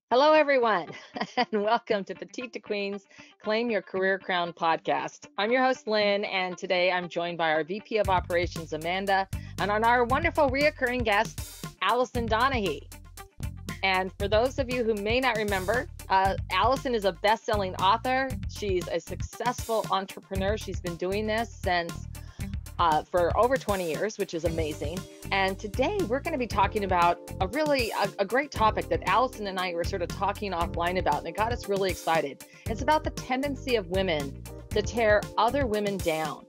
Hello, everyone, and welcome to Petite to Queens Claim Your Career Crown podcast. I'm your host, Lynn, and today I'm joined by our VP of Operations, Amanda, and on our wonderful reoccurring guest, Allison Donahue. And for those of you who may not remember, Allison is a best-selling author. She's a successful entrepreneur. She's been doing this since for over 20 years, which is amazing. And today we're going to be talking about a great topic that Allison and I were sort of talking offline about, and it got us really excited. It's about the tendency of women to tear other women down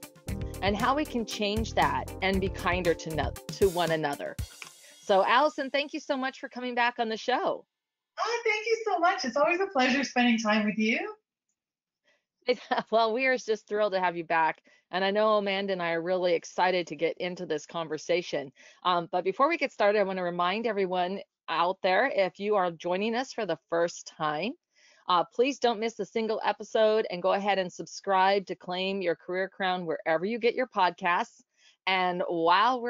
and how we can change that and be kinder to one another. So Allison, thank you so much for coming back on the show. Oh, thank you so much. It's always a pleasure spending time with you. Well, we are just thrilled to have you back. And I know Amanda and I are really excited to get into this conversation. But before we get started, I want to remind everyone out there, if you are joining us for the first time, please don't miss a single episode and go ahead and subscribe to Claim Your Career Crown wherever you get your podcasts. And while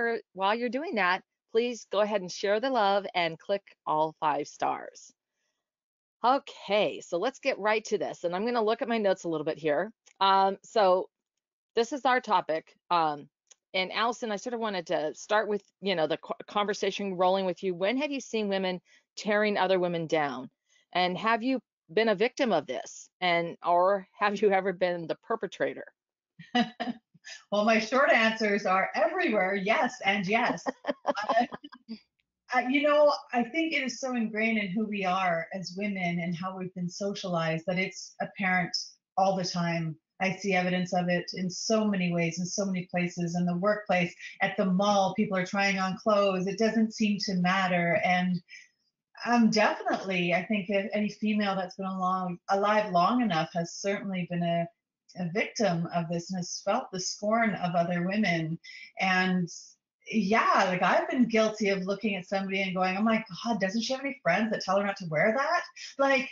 you're doing that, please go ahead and share the love and click all 5 stars. Okay, so let's get right to this. And I'm going to look at my notes a little bit here. So this is our topic. And Allison, I sort of wanted to start with, the conversation rolling with you. When have you seen women tearing other women down? And have you been a victim of this? Or have you ever been the perpetrator? Well, my short answers are everywhere, yes and yes. Uh, I think it is so ingrained in who we are as women and how we've been socialized that it's apparent all the time. I see evidence of it in so many ways, in so many places, in the workplace, at the mall, people are trying on clothes. It doesn't seem to matter. And definitely, I think if any female that's been alive long enough has certainly been a victim of this and has felt the scorn of other women. And yeah, like I've been guilty of looking at somebody and going, oh my God, doesn't she have any friends that tell her not to wear that? Like,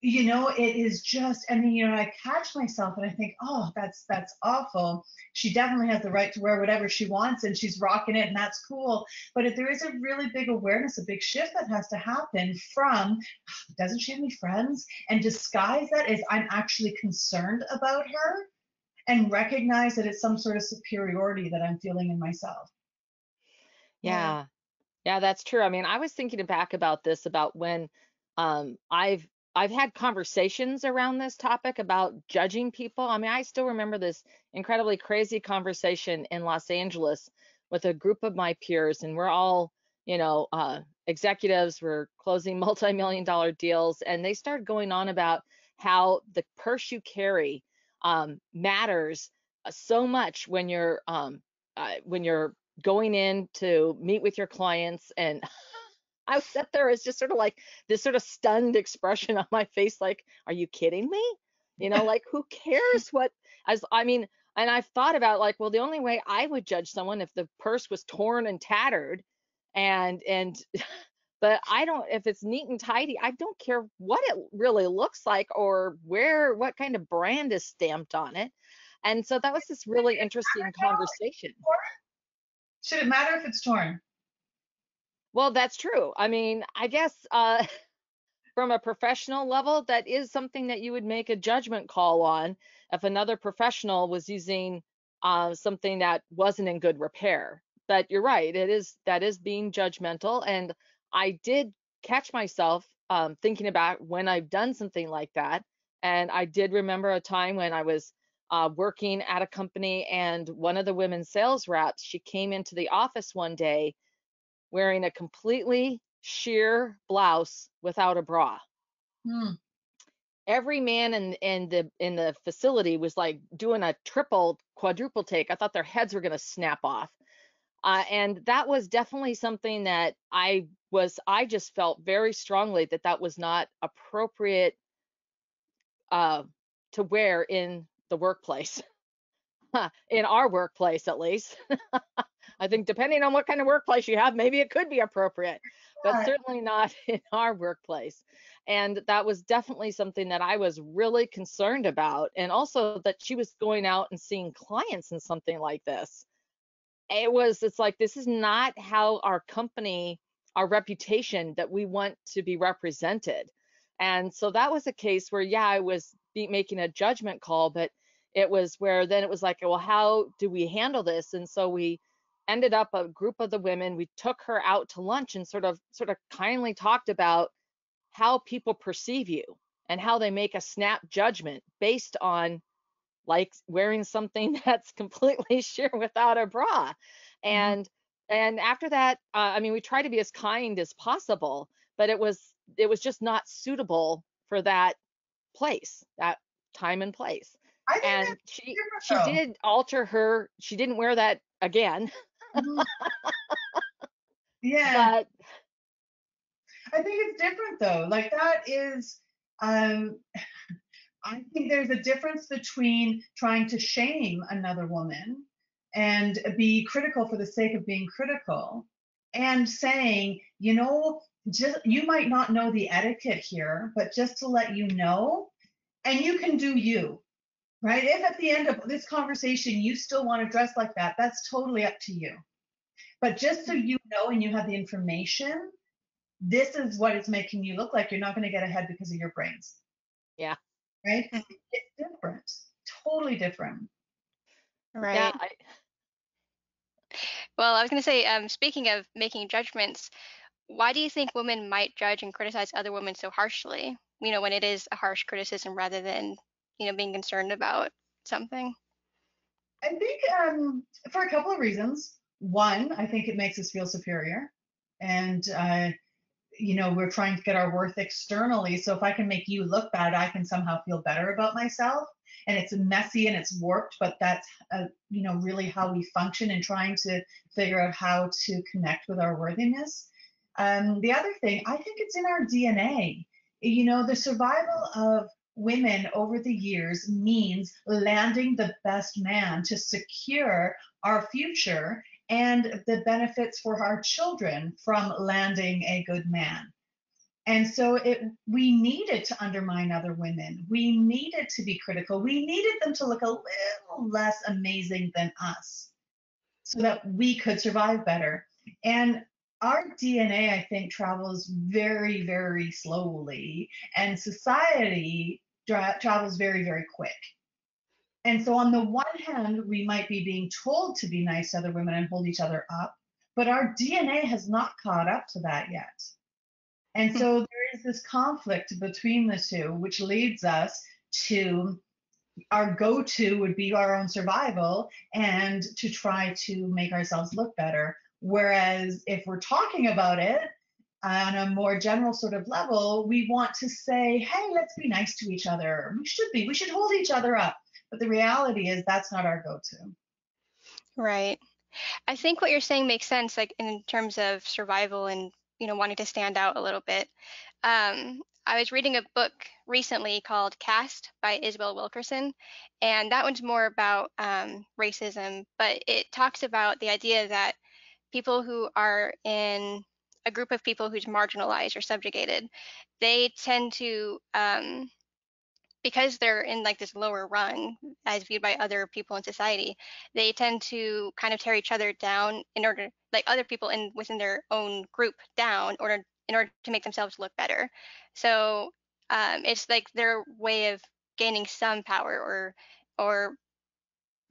it is just, and then, I catch myself and I think, oh, that's awful. She definitely has the right to wear whatever she wants and she's rocking it and that's cool. But if there is a really big awareness, a big shift that has to happen from, doesn't she have any friends? And disguise that as I'm actually concerned about her and recognize that it's some sort of superiority that I'm feeling in myself. Yeah. Yeah, yeah, that's true. I mean, I was thinking back about this, about when I've had conversations around this topic about judging people. I mean, I still remember this incredibly crazy conversation in Los Angeles with a group of my peers, and we're all, executives, we're closing multi-million dollar deals, and they started going on about how the purse you carry matters so much when you're going in to meet with your clients. And I sat there as just sort of like this sort of stunned expression on my face, like, are you kidding me? Like, who cares what, as I mean, and I've thought about, like, well, the only way I would judge someone if the purse was torn and tattered and but I don't, if it's neat and tidy, I don't care what it really looks like or what kind of brand is stamped on it. And so that was this really interesting conversation. Should it matter if it's torn? Well, that's true. I mean, I guess from a professional level, that is something that you would make a judgment call on if another professional was using something that wasn't in good repair. But you're right, that is being judgmental. And I did catch myself thinking about when I've done something like that. And I did remember a time when I was working at a company, and one of the women's sales reps, she came into the office one day wearing a completely sheer blouse without a bra. Hmm. Every man in the facility was like doing a triple, quadruple take. I thought their heads were going to snap off. And that was definitely something that I just felt very strongly that that was not appropriate uh, to wear in the workplace, in our workplace at least. I think depending on what kind of workplace you have, maybe it could be appropriate, but Yeah. certainly not in our workplace. And that was definitely something that I was really concerned about. And also that she was going out and seeing clients in something like this. It's like, this is not how our company, our reputation that we want to be represented. And so that was a case where, yeah, I was making a judgment call, but it was where then it was like, well, how do we handle this? And so we ended up, a group of the women, we took her out to lunch and sort of kindly talked about how people perceive you and how they make a snap judgment based on like wearing something that's completely sheer without a bra. Mhm. And after that, I mean, we try to be as kind as possible, but it was just not suitable for that place, that time and place. I think And that's she different though. did alter her, she didn't wear that again. Mhm. Yeah, But I think it's different though. Like that is, um, I think there's a difference between trying to shame another woman and be critical for the sake of being critical and saying, just you might not know the etiquette here, but just to let you know, and you can do you, right? If at the end of this conversation you still want to dress like that, that's totally up to you. But just so you know and you have the information, this is what it's making you look like. You're not going to get ahead because of your brains, yeah, right? Mm. It's different, totally different. yeah, Right. Well, I was going to say, speaking of making judgments, why do you think women might judge and criticize other women so harshly? When it is a harsh criticism rather than, being concerned about something. I think for a couple of reasons. One, I think it makes us feel superior, and we're trying to get our worth externally. So if I can make you look bad, I can somehow feel better about myself. And it's messy and it's warped, but that's really how we function in trying to figure out how to connect with our worthiness. The other thing, I think it's in our DNA. The survival of women over the years means landing the best man to secure our future and the benefits for our children from landing a good man. And so we needed to undermine other women. We needed to be critical. We needed them to look a little less amazing than us so that we could survive better. And our DNA, I think, travels very, very slowly, and society travels very, very quick. And so, on the one hand, we might be being told to be nice to other women and hold each other up, but our DNA has not caught up to that yet. And Hmm. so, there is this conflict between the two, which leads us to our go to would be our own survival and to try to make ourselves look better. Whereas, if we're talking about it, on a more general sort of level, we want to say, hey, let's be nice to each other. We should hold each other up. But the reality is that's not our go to. Right. I think what you're saying makes sense, like in terms of survival and wanting to stand out a little bit. I was reading a book recently called Caste by Isabel Wilkerson, and that one's more about racism, but it talks about the idea that people who are in a group of people who's marginalized or subjugated, they tend to because they're in like this lower rung as viewed by other people in society, they tend to kind of tear each other down in order, like other people in within their own group down in order to make themselves look better. So it's like their way of gaining some power or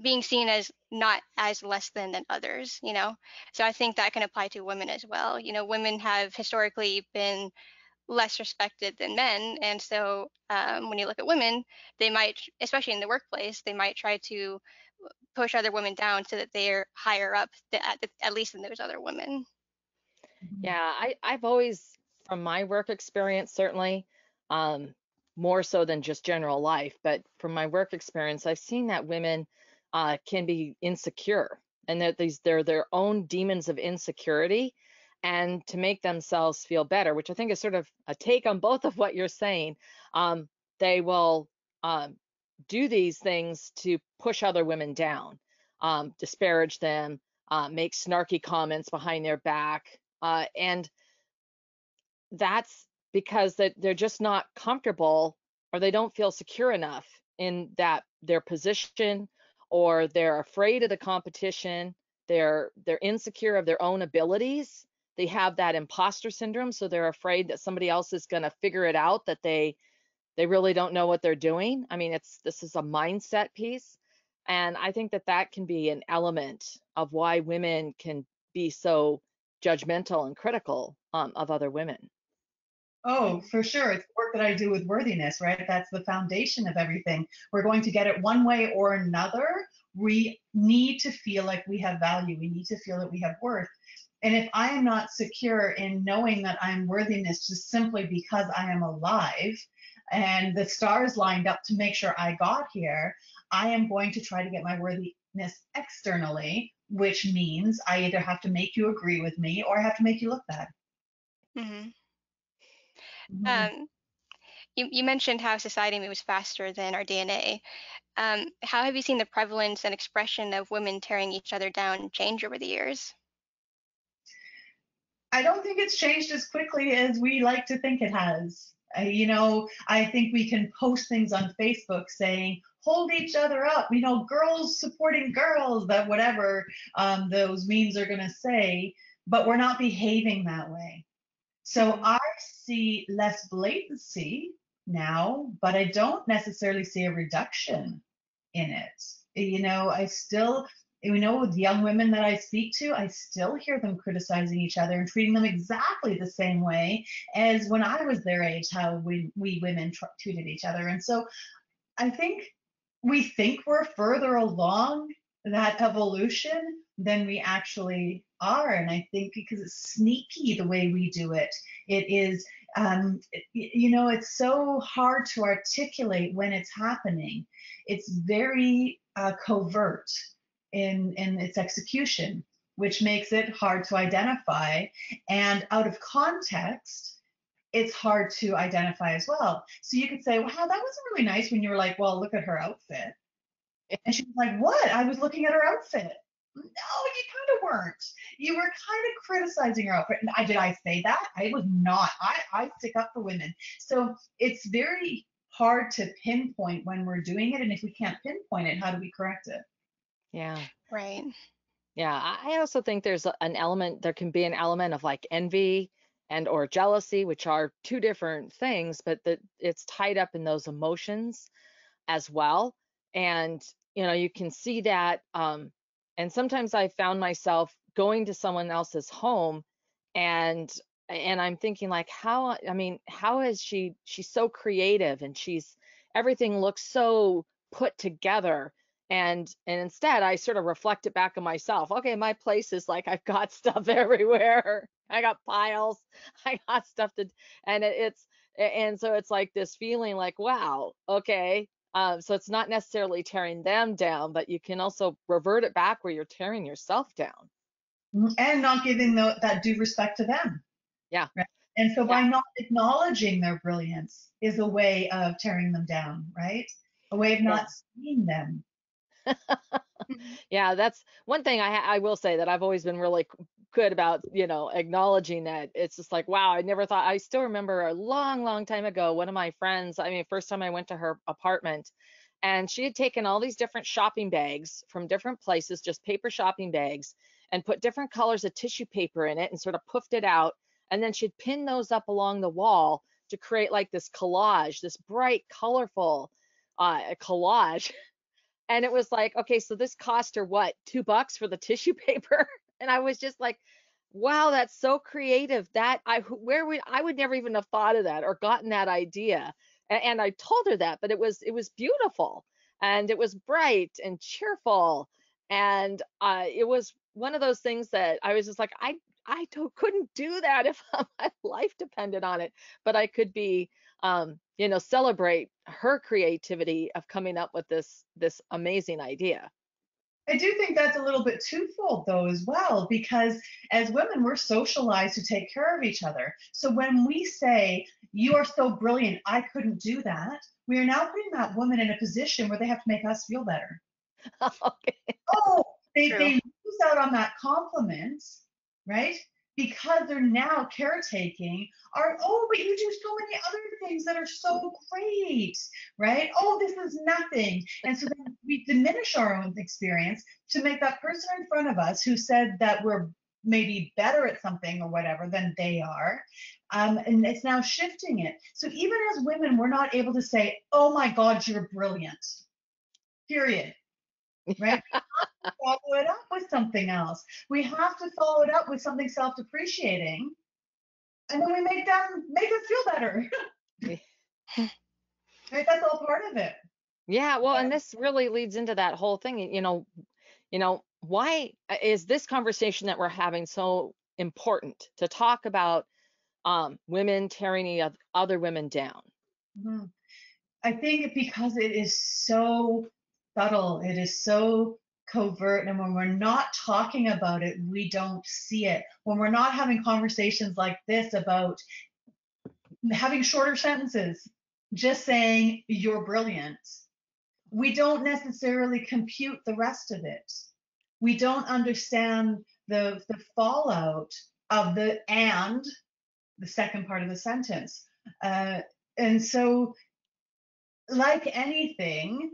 being seen as not as less than others. So I think that can apply to women as well. Women have historically been less respected than men. And so when you look at women, they might, especially in the workplace, they might try to push other women down so that they're higher up, at least than those other women. Mhm. yeah. I've always, from my work experience, certainly, um, more so than just general life, but from my work experience, I've seen that women can be insecure and that they're their own demons of insecurity, and to make themselves feel better, which I think is sort of a take on both of what you're saying. Um, they will um, do these things to push other women down, disparage them, make snarky comments behind their back, and that's because they're just not comfortable, or they don't feel secure enough in that their position, or they're afraid of the competition. They're insecure of their own abilities. they have that imposter syndrome, so they're afraid that somebody else is going to figure it out, that they really don't know what they're doing. I mean, this is a mindset piece. And I think that that can be an element of why women can be so judgmental and critical of other women. Oh, for sure. It's the work that I do with worthiness, right? That's the foundation of everything. We're going to get it one way or another. We need to feel like we have value. We need to feel that we have worth. And if I am not secure in knowing that I'm worthiness just simply because I am alive and the stars lined up to make sure I got here, I am going to try to get my worthiness externally, which means I either have to make you agree with me or I have to make you look bad. Hmm. Mhm. Um, you mentioned how society moves faster than our DNA. How have you seen the prevalence and expression of women tearing each other down change over the years? I don't think it's changed as quickly as we like to think it has. I think we can post things on Facebook saying, hold each other up, girls supporting girls, that whatever those memes are going to say, but we're not behaving that way. So Hmm. I see less blatancy now, but I don't necessarily see a reduction in it. I still, with young women that I speak to, I still hear them criticizing each other and treating them exactly the same way as when I was their age, how we women treated each other. And so I think we're further along that evolution than we actually are. And I think because it's sneaky the way we do it, it is, it's so hard to articulate when it's happening. It's very covert in its execution, which makes it hard to identify. And out of context, it's hard to identify as well. So you could say, wow, that wasn't really nice when you were like, well, look at her outfit. And she was like, what? I was looking at her outfit. No, you kind of weren't. You were kind of criticizing her outfit. And did I say that? I was not. I stick up for women. So it's very hard to pinpoint when we're doing it. And if we can't pinpoint it, how do we correct it? Yeah. Right. Yeah, I also think an element, there can be an element of like envy and or jealousy, which are two different things, but that it's tied up in those emotions as well. And you can see that. And sometimes I found myself going to someone else's home, and I'm thinking like, I mean, how is she's so creative, and everything looks so put together. And instead I sort of reflect it back on myself. Okay, my place is like, I've got stuff everywhere. I got piles. I got stuff to, and and so it's like this feeling like, wow, okay. So it's not necessarily tearing them down, but you can also revert it back where you're tearing yourself down. And not giving that due respect to them. Yeah. Right? And so Yeah. by not acknowledging their brilliance is a way of tearing them down, right? A way of Yeah. not seeing them. Mhm. Yeah, that's one thing I will say that I've always been really good about, acknowledging that. It's just like, wow, I never thought. I still remember a long, long time ago, one of my friends, I mean, first time I went to her apartment, and she had taken all these different shopping bags from different places, just paper shopping bags, and put different colors of tissue paper in it and sort of puffed it out. And then she'd pin those up along the wall to create like this collage, this bright, colorful collage. And it was like, okay, so this cost her what, $2 for the tissue paper? And I was just like, wow, that's so creative. That I would never even have thought of that or gotten that idea. And I told her that, but it was beautiful, and it was bright and cheerful. And it was one of those things that I was just like, couldn't do that if my life depended on it, but I could celebrate her creativity of coming up with this amazing idea. I do think that's a little bit twofold, though, as well, because as women, we're socialized to take care of each other. So when we say, you are so brilliant, I couldn't do that, we are now putting that woman in a position where they have to make us feel better. Okay. Oh, they True. lose out on that compliment, right? Because they're now caretaking but you do so many other things that are so great, right? Oh, this is nothing. And so then we diminish our own experience to make that person in front of us who said that we're maybe better at something or whatever than they are. And it's now shifting it. So even as women, we're not able to say, oh my God, you're brilliant, period. Right? Follow it up with something else. We have to follow it up with something self-depreciating, and then we make us feel better. Right? That's all part of it. Yeah, well, and this really leads into that whole thing, why is this conversation that we're having so important to talk about women tearing other women down? Mm-hmm. I think because it is so subtle, it is so covert, and when we're not talking about it, we don't see it. When we're not having conversations like this about having shorter sentences, just saying you're brilliant, we don't necessarily compute the rest of it. We don't understand the fallout of the second part of the sentence. And so, like anything,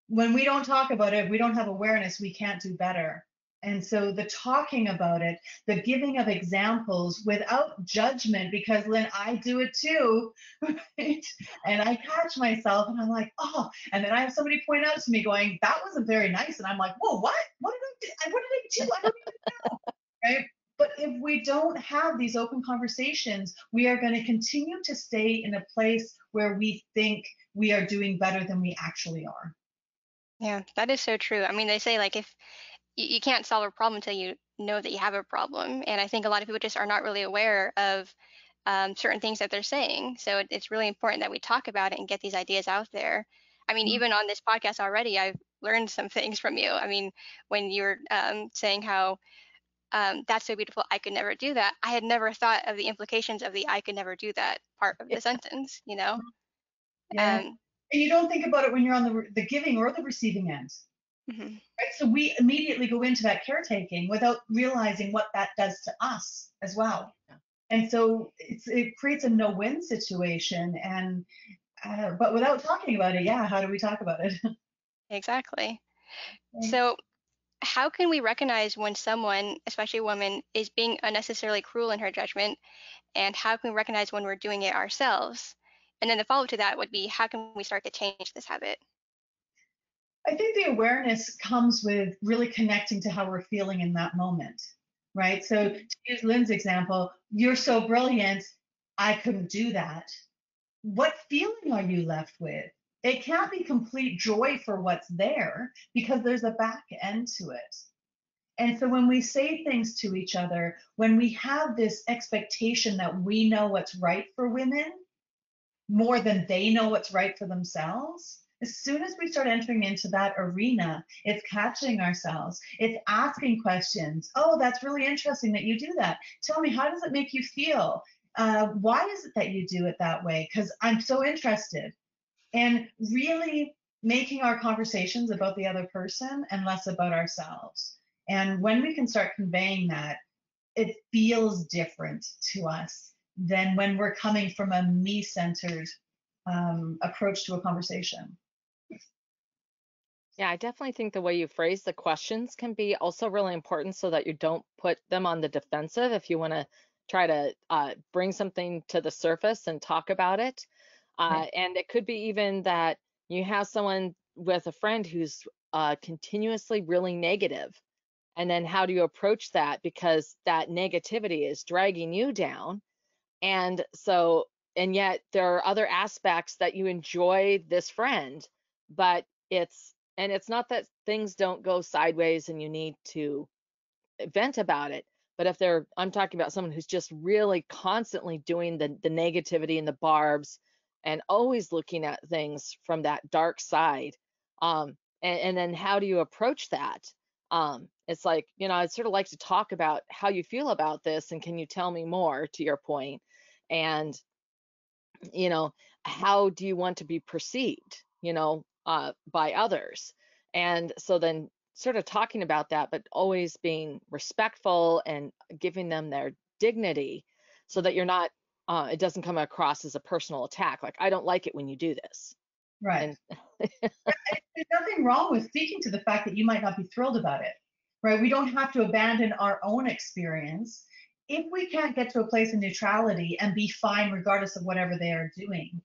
when we don't talk about it, we don't have awareness, we can't do better. And so the talking about it, the giving of examples without judgment, because Lynn, I do it too, right? And I catch myself and I'm like, oh, and then I have somebody point out to me going, that wasn't very nice. And I'm like, whoa, what? What did I do? What did I do? I don't even know, right? But if we don't have these open conversations, we are going to continue to stay in a place where we think we are doing better than we actually are. Yeah, that is so true. I mean, they say like if you can't solve a problem until you know that you have a problem, and I think a lot of people just are not really aware of certain things that they're saying. So it's really important that we talk about it and get these ideas out there. I mean, even on this podcast already, I've learned some things from you. I mean, when you were saying how that's so beautiful, I could never do that. I had never thought of the implications of the I could never do that part of the sentence, you know? Yeah. Um, And you don't think about it when you're on the giving or the receiving end, mhm. right? So we immediately go into that caretaking without realizing what that does to us as well. And so it creates a no-win situation. And but without talking about it, yeah, how do we talk about it? Exactly. So, how can we recognize when someone, especially a woman, is being unnecessarily cruel in her judgment? And how can we recognize when we're doing it ourselves? And then the follow up to that would be, how can we start to change this habit? I think the awareness comes with really connecting to how we're feeling in that moment, right? So to use Lynn's example, you're so brilliant, I couldn't do that. What feeling are you left with? It can't be complete joy for what's there because there's a back end to it. And so when we say things to each other, when we have this expectation that we know what's right for women more than they know what's right for themselves, as soon as we start entering into that arena, it's catching ourselves. It's asking questions. Oh, that's really interesting that you do that. Tell me, how does it make you feel? Why is it that you do it that way? Because I'm so interested. And really making our conversations about the other person and less about ourselves. And when we can start conveying that, it feels different to us than when we're coming from a me-centered approach to a conversation. Yeah, I definitely think the way you phrase the questions can be also really important so that you don't put them on the defensive if you want to try to bring something to the surface and talk about it. Right. And it could be even that you have someone with a friend who's continuously really negative. And then how do you approach that? Because that negativity is dragging you down. And so, and yet there are other aspects that you enjoy this friend, but it's not that things don't go sideways and you need to vent about it. But if I'm talking about someone who's just really constantly doing the negativity and the barbs and always looking at things from that dark side. And then how do you approach that? It's like, I'd sort of like to talk about how you feel about this and can you tell me more, to your point? And, you know, how do you want to be perceived, by others? And so then sort of talking about that, but always being respectful and giving them their dignity so that you're not, it doesn't come across as a personal attack. Like, I don't like it when you do this. Right. And There's nothing wrong with speaking to the fact that you might not be thrilled about it. right? We don't have to abandon our own experience. If we can't get to a place of neutrality and be fine regardless of whatever they are doing,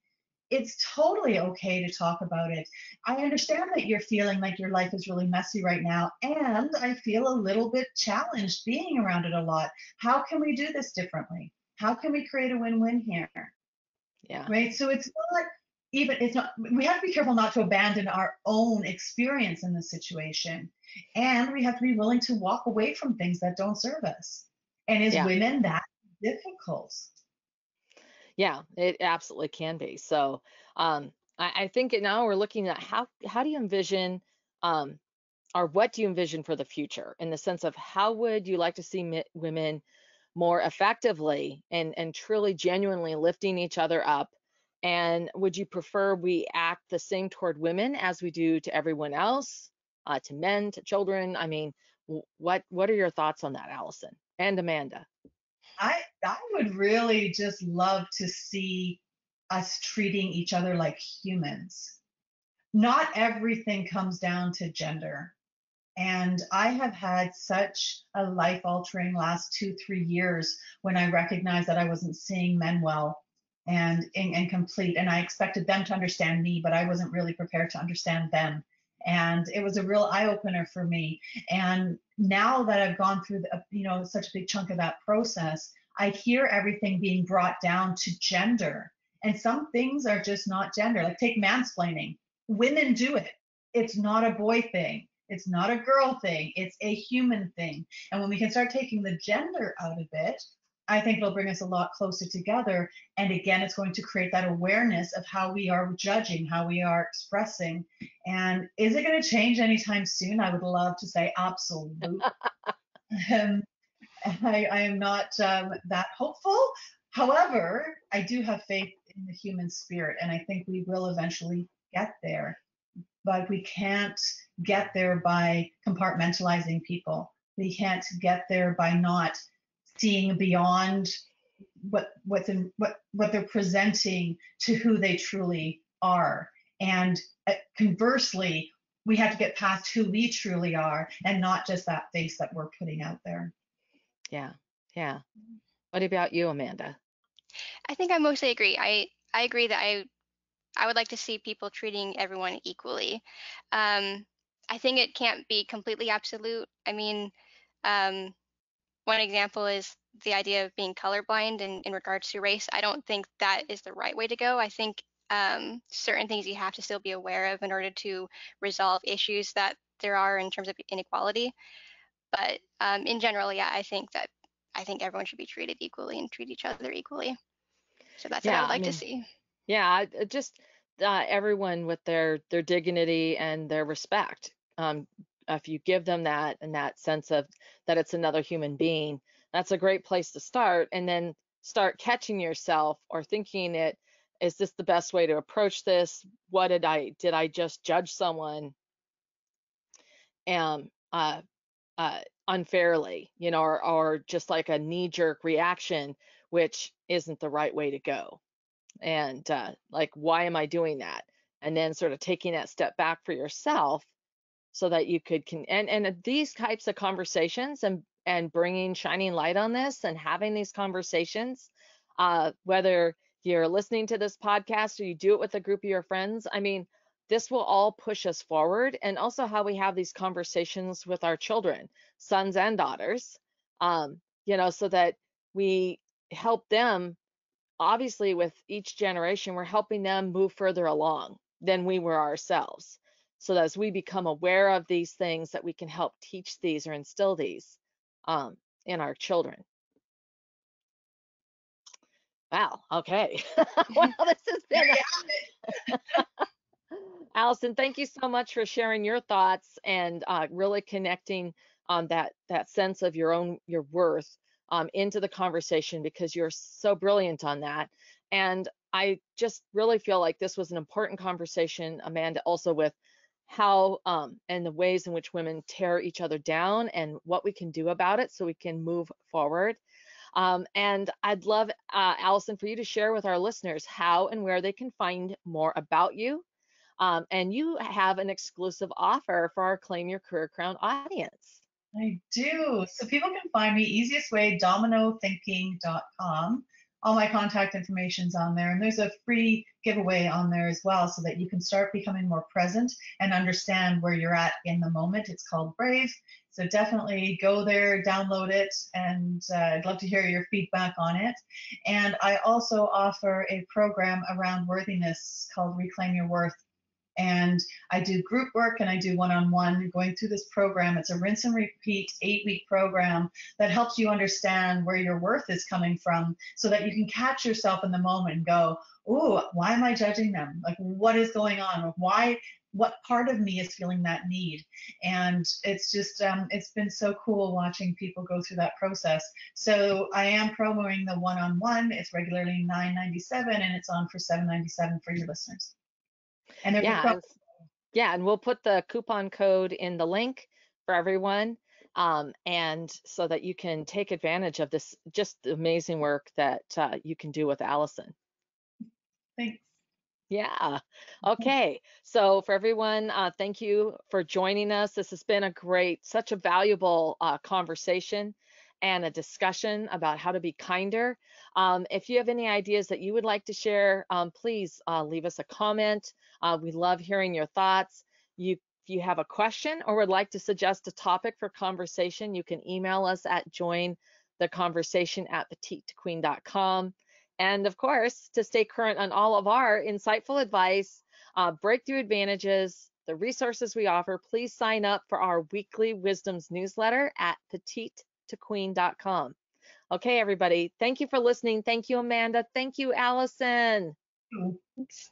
it's totally okay to talk about it. I understand that you're feeling like your life is really messy right now, and I feel a little bit challenged being around it a lot. How can we do this differently? How can we create a win-win here? Yeah. Right? So it's not, we have to be careful not to abandon our own experience in the situation. And we have to be willing to walk away from things that don't serve us. And as Yeah. women, that's difficult. Yeah, it absolutely can be. So I think now we're looking at how do you envision um, or what do you envision for the future in the sense of how would you like to see women more effectively and truly genuinely lifting each other up? And would you prefer we act the same toward women as we do to everyone else, to men, to children? I mean, what are your thoughts on that, Allison and Amanda? I would really just love to see us treating each other like humans. Not everything comes down to gender. And I have had such a life altering last 2, 3 years when I recognized that I wasn't seeing men well and complete. And I expected them to understand me, but I wasn't really prepared to understand them. And it was a real eye opener for me. And now that I've gone through such a big chunk of that process, I hear everything being brought down to gender. And some things are just not gender. Like take mansplaining. Women do it. It's not a boy thing. It's not a girl thing. It's a human thing. And when we can start taking the gender out of it, I think it'll bring us a lot closer together. And again, it's going to create that awareness of how we are judging, how we are expressing. And is it going to change anytime soon? I would love to say absolutely. um, I am not that hopeful. However, I do have faith in the human spirit, and I think we will eventually get there. But we can't get there by compartmentalizing people. We can't get there by not seeing beyond what they're presenting to who they truly are. And conversely, we have to get past who we truly are and not just that face that we're putting out there. Yeah, yeah. What about you, Amanda? I think I mostly agree. I agree that I would like to see people treating everyone equally. Um, I think it can't be completely absolute. I mean, um, one example is the idea of being colorblind in regards to race. I don't think that is the right way to go. I think certain things you have to still be aware of in order to resolve issues that there are in terms of inequality. But in general, yeah, I think everyone should be treated equally and treat each other equally. So that's what I Yeah, would I like to mean, see. yeah, just everyone with their dignity and their respect. If you give them that and that sense of that it's another human being, that's a great place to start. And then start catching yourself or thinking it, is this the best way to approach this? What did I just judge someone um unfairly, or just like a knee-jerk reaction, which isn't the right way to go. And like, why am I doing that? And then sort of taking that step back for yourself so that you could and these types of conversations and bringing shining light on this and having these conversations, whether you're listening to this podcast or you do it with a group of your friends, I mean, this will all push us forward. And also how we have these conversations with our children, sons and daughters, so that we help them. Obviously, with each generation, we're helping them move further along than we were ourselves. So that as we become aware of these things, that we can help teach these or instill these um, in our children. Wow. Okay. Well, this has been Allison. Thank you so much for sharing your thoughts and really connecting on that sense of your worth into the conversation, because you're so brilliant on that. And I just really feel like this was an important conversation, Amanda, also with how and the ways in which women tear each other down and what we can do about it so we can move forward. And I'd love, Allison, for you to share with our listeners how and where they can find more about you. And you have an exclusive offer for our Claim Your Career Crown audience. I do. So people can find me easiest way, dominothinking.com. All my contact information's on there, and there's a free giveaway on there as well, so that you can start becoming more present and understand where you're at in the moment. It's called Brave. So definitely go there, download it, and I'd love to hear your feedback on it. And I also offer a program around worthiness called Reclaim Your Worth, and I do group work and I do one-on-one going through this program. It's a rinse and repeat 8-week program that helps you understand where your worth is coming from, so that you can catch yourself in the moment and go, oh, why am I judging them? Like, what is going on? Why, what part of me is feeling that need? And it's just, it's been so cool watching people go through that process. So I am promoting the one-on-one. It's regularly $9.97 and it's on for $7.97 for your listeners. And there's a Yeah, and we'll put the coupon code in the link for everyone, and so that you can take advantage of this just amazing work that you can do with Allison. thanks. Yeah. Okay. So for everyone, thank you for joining us. This has been such a valuable conversation and a discussion about how to be kinder. If you have any ideas that you would like to share, please leave us a comment. We love hearing your thoughts. If you have a question or would like to suggest a topic for conversation, you can email us at jointheconversation@petitetoqueen.com. And of course, to stay current on all of our insightful advice, breakthrough advantages, the resources we offer, please sign up for our weekly wisdoms newsletter at petitetoqueen.com. Okay, everybody. Thank you for listening. Thank you, Amanda. Thank you, Allison. Ooh. Thanks.